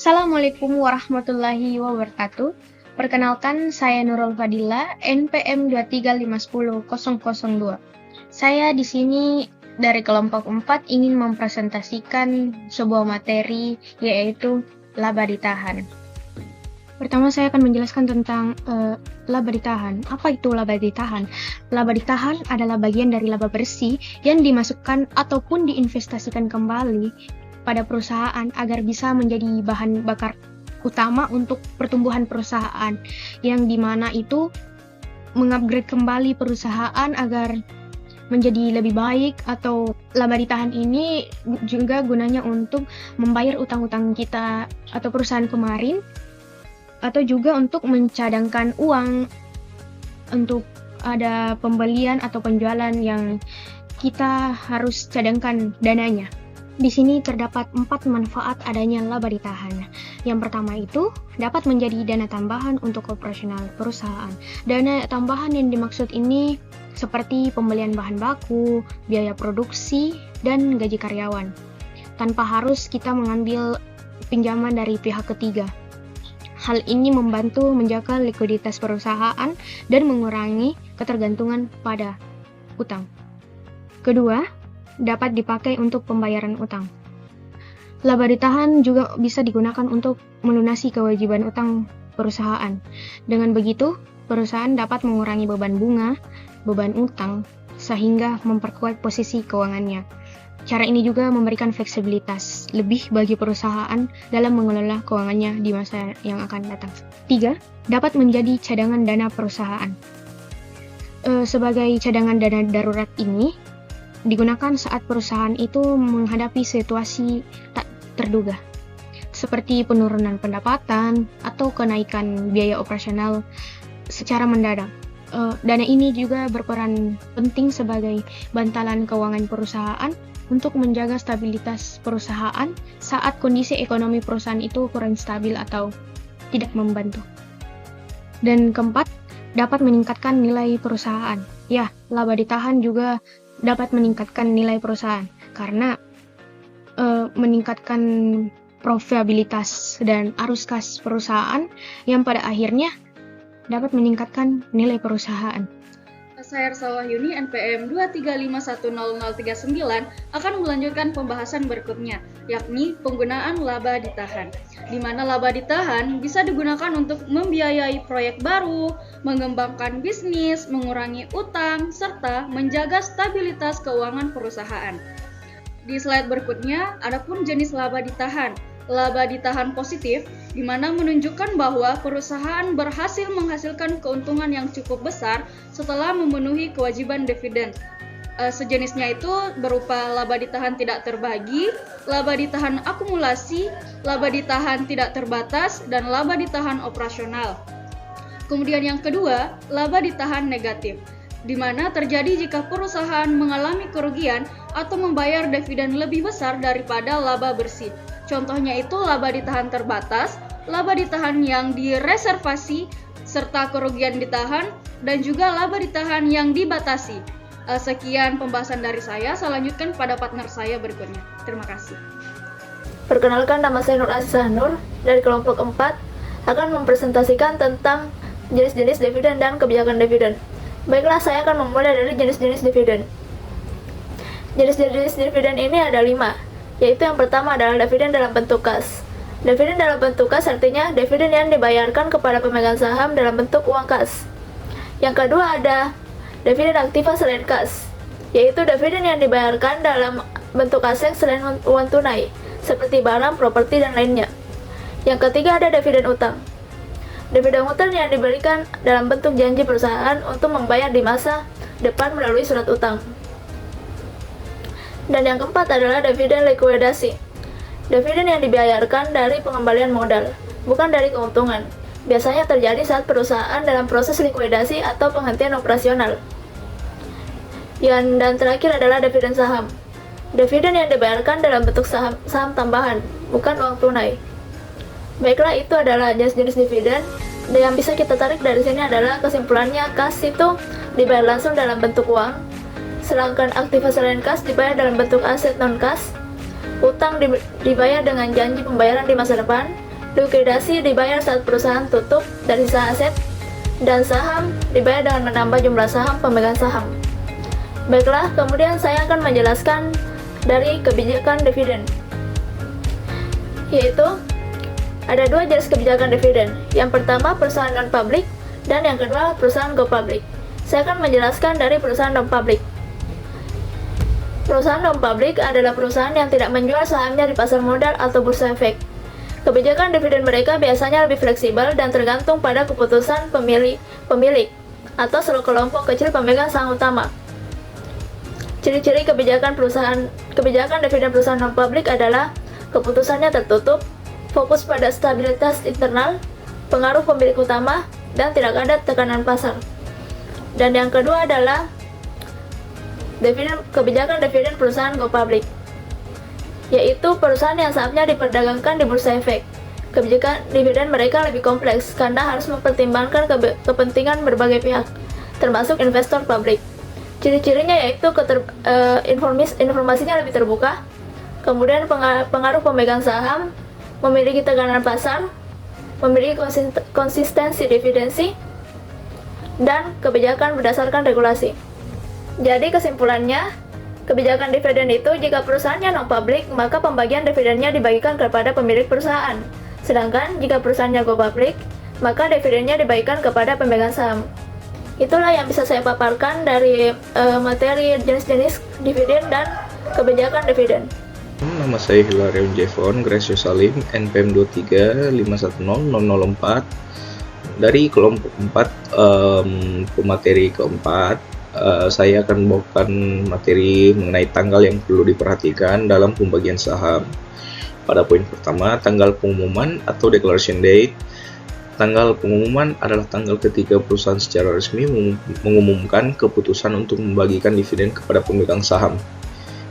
Assalamualaikum warahmatullahi wabarakatuh. Perkenalkan, saya Nurul Fadila, NPM 235100002. Saya di sini dari kelompok 4 ingin mempresentasikan sebuah materi, yaitu laba ditahan. Pertama, saya akan menjelaskan tentang laba ditahan. Apa itu laba ditahan? Laba ditahan adalah bagian dari laba bersih yang dimasukkan ataupun diinvestasikan kembali pada perusahaan agar bisa menjadi bahan bakar utama untuk pertumbuhan perusahaan, yang dimana itu mengupgrade kembali perusahaan agar menjadi lebih baik. Atau laba ditahan ini juga gunanya untuk membayar utang-utang kita atau perusahaan kemarin, atau juga untuk mencadangkan uang untuk ada pembelian atau penjualan yang kita harus cadangkan dananya. Di sini terdapat 4 manfaat adanya laba ditahan. Yang pertama itu dapat menjadi dana tambahan untuk operasional perusahaan. Dana tambahan yang dimaksud ini seperti pembelian bahan baku, biaya produksi, dan gaji karyawan, tanpa harus kita mengambil pinjaman dari pihak ketiga. Hal ini membantu menjaga likuiditas perusahaan dan mengurangi ketergantungan pada utang. Kedua, dapat dipakai untuk pembayaran utang. Laba ditahan juga bisa digunakan untuk melunasi kewajiban utang perusahaan. Dengan begitu, perusahaan dapat mengurangi beban bunga, beban utang, sehingga memperkuat posisi keuangannya. Cara ini juga memberikan fleksibilitas lebih bagi perusahaan dalam mengelola keuangannya di masa yang akan datang. 3. Dapat menjadi cadangan dana perusahaan. Sebagai cadangan dana darurat ini digunakan saat perusahaan itu menghadapi situasi tak terduga, seperti penurunan pendapatan atau kenaikan biaya operasional secara mendadak. Dana ini juga berperan penting sebagai bantalan keuangan perusahaan untuk menjaga stabilitas perusahaan saat kondisi ekonomi perusahaan itu kurang stabil atau tidak membantu. Dan keempat, dapat meningkatkan nilai perusahaan. Ya, laba ditahan juga dapat meningkatkan nilai perusahaan karena meningkatkan profitabilitas dan arus kas perusahaan yang pada akhirnya dapat meningkatkan nilai perusahaan. Saya Ersa Wahyuni, NPM 235100039 akan melanjutkan pembahasan berikutnya, yakni penggunaan laba ditahan, di mana laba ditahan bisa digunakan untuk membiayai proyek baru, mengembangkan bisnis, mengurangi utang, serta menjaga stabilitas keuangan perusahaan. Di slide berikutnya, adapun jenis laba ditahan. Laba ditahan positif, di mana menunjukkan bahwa perusahaan berhasil menghasilkan keuntungan yang cukup besar setelah memenuhi kewajiban dividen. Sejenisnya itu berupa laba ditahan tidak terbagi, laba ditahan akumulasi, laba ditahan tidak terbatas, dan laba ditahan operasional. Kemudian yang kedua, laba ditahan negatif, di mana terjadi jika perusahaan mengalami kerugian atau membayar dividen lebih besar daripada laba bersih. Contohnya itu laba ditahan terbatas, laba ditahan yang direservasi, serta kerugian ditahan, dan juga laba ditahan yang dibatasi. Sekian pembahasan dari saya lanjutkan pada partner saya berikutnya. Terima kasih. Perkenalkan, nama saya Nur Azizah Nur dari kelompok 4 akan mempresentasikan tentang jenis-jenis dividen dan kebijakan dividen. Baiklah, saya akan memulai dari jenis-jenis dividen. Jenis-jenis dividen ini ada 5, yaitu yang pertama adalah dividen dalam bentuk kas. Dividen dalam bentuk kas artinya dividen yang dibayarkan kepada pemegang saham dalam bentuk uang kas. Yang kedua ada dividen aktiva selain kas, yaitu dividen yang dibayarkan dalam bentuk aset selain uang tunai, seperti barang, properti, dan lainnya. Yang ketiga ada dividen utang. Dividen utang yang diberikan dalam bentuk janji perusahaan untuk membayar di masa depan melalui surat utang. Dan yang keempat adalah dividen likuidasi. Dividen yang dibayarkan dari pengembalian modal, bukan dari keuntungan. Biasanya terjadi saat perusahaan dalam proses likuidasi atau penghentian operasional. Dan terakhir adalah dividen saham. Dividen yang dibayarkan dalam bentuk saham tambahan, bukan uang tunai. Baiklah, itu adalah jenis-jenis dividen. Dan yang bisa kita tarik dari sini adalah kesimpulannya, kas itu dibayar langsung dalam bentuk uang, sedangkan aktiva selain kas dibayar dalam bentuk aset non-kas, utang dibayar dengan janji pembayaran di masa depan, Likuidasi dibayar saat perusahaan tutup dari sisa aset, dan saham dibayar dengan menambah jumlah saham pemegang saham. Baiklah, kemudian saya akan menjelaskan dari kebijakan dividen, yaitu ada dua jenis kebijakan dividen. Yang pertama perusahaan non-public, dan yang kedua perusahaan go-public. Saya akan menjelaskan dari perusahaan non-public. Perusahaan non-public adalah perusahaan yang tidak menjual sahamnya di pasar modal atau bursa efek. Kebijakan dividen mereka biasanya lebih fleksibel dan tergantung pada keputusan pemilik atau seluruh kelompok kecil pemegang saham utama. Ciri-ciri kebijakan dividen perusahaan non-public adalah keputusannya tertutup, fokus pada stabilitas internal, pengaruh pemilik utama, dan tidak ada tekanan pasar. Dan yang kedua adalah kebijakan dividen perusahaan go-public, yaitu perusahaan yang sahamnya diperdagangkan di bursa efek. Kebijakan dividen mereka lebih kompleks karena harus mempertimbangkan kepentingan berbagai pihak, termasuk investor publik. Ciri-cirinya yaitu informasinya lebih terbuka, kemudian pengaruh pemegang saham, memiliki tekanan pasar, memiliki konsistensi dividensi, dan kebijakan berdasarkan regulasi. Jadi kesimpulannya, kebijakan dividen itu jika perusahaannya non-public, maka pembagian dividennya dibagikan kepada pemilik perusahaan. Sedangkan jika perusahaannya go-public, maka dividennya dibagikan kepada pemegang saham. Itulah yang bisa saya paparkan dari materi jenis-jenis dividen dan kebijakan dividen. Nama saya Hilarion Jevon Gracious Salim, NPM 2310004 dari kelompok 4, pemateri keempat. Saya akan membawakan materi mengenai tanggal yang perlu diperhatikan dalam pembagian saham. Pada poin pertama, tanggal pengumuman atau declaration date. Tanggal pengumuman adalah tanggal ketika perusahaan secara resmi mengumumkan keputusan untuk membagikan dividen kepada pemegang saham.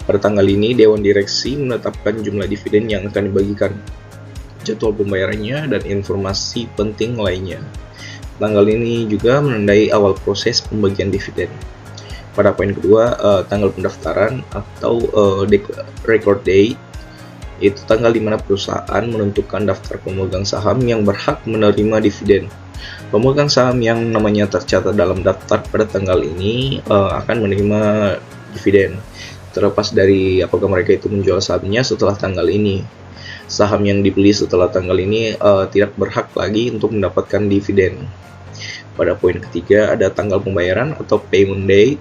Pada tanggal ini, Dewan Direksi menetapkan jumlah dividen yang akan dibagikan, jadwal pembayarannya, dan informasi penting lainnya. Tanggal ini juga menandai awal proses pembagian dividen. Pada poin kedua, tanggal pendaftaran atau record date, yaitu tanggal di mana perusahaan menentukan daftar pemegang saham yang berhak menerima dividen. Pemegang saham yang namanya tercatat dalam daftar pada tanggal ini akan menerima dividen, terlepas dari apakah mereka itu menjual sahamnya setelah tanggal ini. Saham yang dibeli setelah tanggal ini tidak berhak lagi untuk mendapatkan dividen. Pada poin ketiga, ada tanggal pembayaran atau payment date.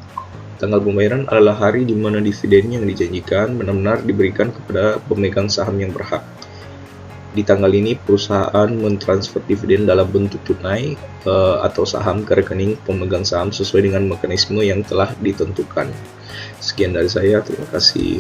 Tanggal pembayaran adalah hari di mana dividen yang dijanjikan benar-benar diberikan kepada pemegang saham yang berhak. Di tanggal ini, perusahaan mentransfer dividen dalam bentuk tunai atau saham ke rekening pemegang saham sesuai dengan mekanisme yang telah ditentukan. Sekian dari saya, terima kasih.